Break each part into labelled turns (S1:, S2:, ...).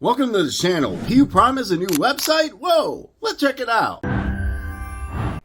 S1: Welcome to the channel. Puprime has a new website? Whoa, let's check it out.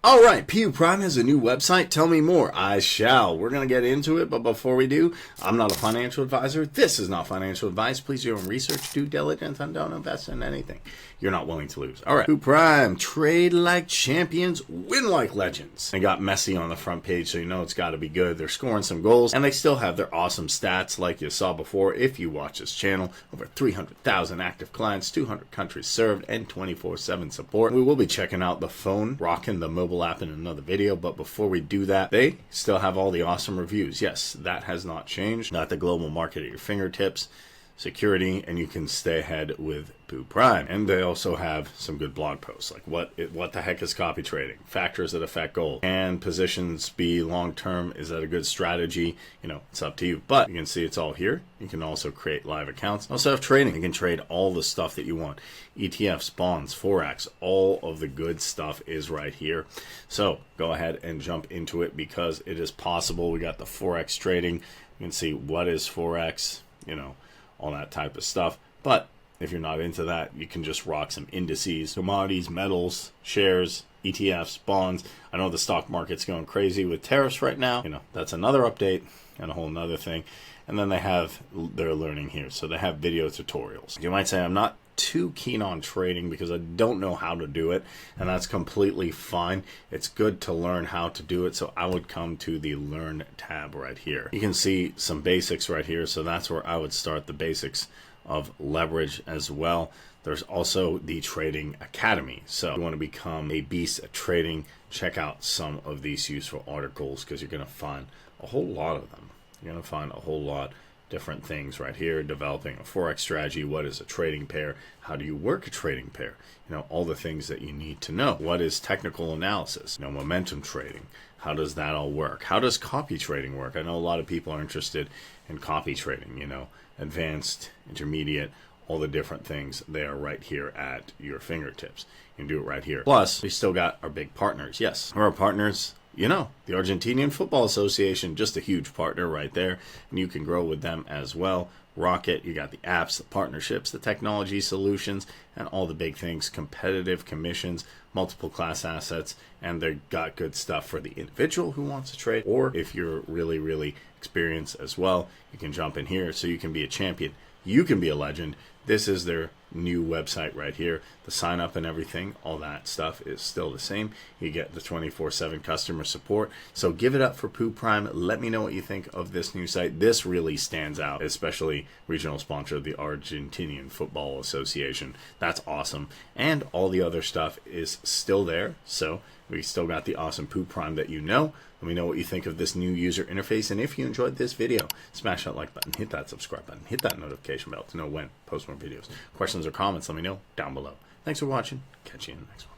S1: Alright, Puprime has a new website. Tell me more. I shall. We're going to get into it, but before we do, I'm not a financial advisor. This is not financial advice. Please do your own research, due diligence, and don't invest in anything you're not willing to lose. Alright, Puprime. Trade like champions, win like legends. They got Messi on the front page, so you know it's got to be good. They're scoring some goals, and they still have their awesome stats like you saw before. If you watch this channel, over 300,000 active clients, 200 countries served, and 24/7 support. We will be checking out the phone, rocking the mobile app in another video, but before we do that, they still have all the awesome reviews. Yes, that has not changed. Got the global market at your fingertips, security, and you can stay ahead with Puprime. And they also have some good blog posts like what the heck is copy trading, factors that affect gold, can positions be long-term, is that a good strategy? You know, it's up to you, but you can see it's all here. You can also create live accounts. Also have trading. You can trade all the stuff that you want. ETFs, bonds, Forex, all of the good stuff is right here. So go ahead and jump into it because it is possible. We got the Forex trading. You can see what is Forex, you know, all that type of stuff. But if you're not into that, you can just rock some indices, commodities, metals, shares, ETFs, bonds. I know the stock market's going crazy with tariffs right now. You know, that's another update and a whole nother thing. And then they have their learning here. So they have video tutorials. You might say I'm not too keen on trading because I don't know how to do it, and that's completely fine. It's good to learn how to do it, so I would come to the Learn tab right here. You can see some basics right here, so that's where I would start, the basics of leverage as well. There's also the Trading Academy, so if you want to become a beast at trading, check out some of these useful articles because you're going to find a whole lot of them. You're going to find a whole lot different things right here. Developing a Forex strategy, what is a trading pair, how do you work a trading pair, you know, all the things that you need to know. What is technical analysis, you know, momentum trading, how does that all work? How does copy trading work? I know a lot of people are interested in copy trading, you know, advanced, intermediate, all the different things. They are right here at your fingertips. You can do it right here. Plus, we still got our big partners. Yes, our partners, you know, the Argentinian Football Association, just a huge partner right there, and you can grow with them as well. Rocket, you got the apps, the partnerships, the technology solutions, and all the big things, competitive commissions, multiple class assets, and they got good stuff for the individual who wants to trade, or if you're really, really experienced as well, you can jump in here so you can be a champion. You can be a legend. This is their new website right here. The sign up and everything, all that stuff is still the same. You get the 24/7 customer support. So give it up for Puprime. Let me know what you think of this new site. This really stands out, especially regional sponsor of the Argentinian Football Association. That's awesome. And all the other stuff is still there. So we still got the awesome Puprime that you know. Let me know what you think of this new user interface. And if you enjoyed this video, smash that like button, hit that subscribe button, hit that notification bell to know when I post more videos. Questions or comments, let me know down below. Thanks for watching. Catch you in the next one.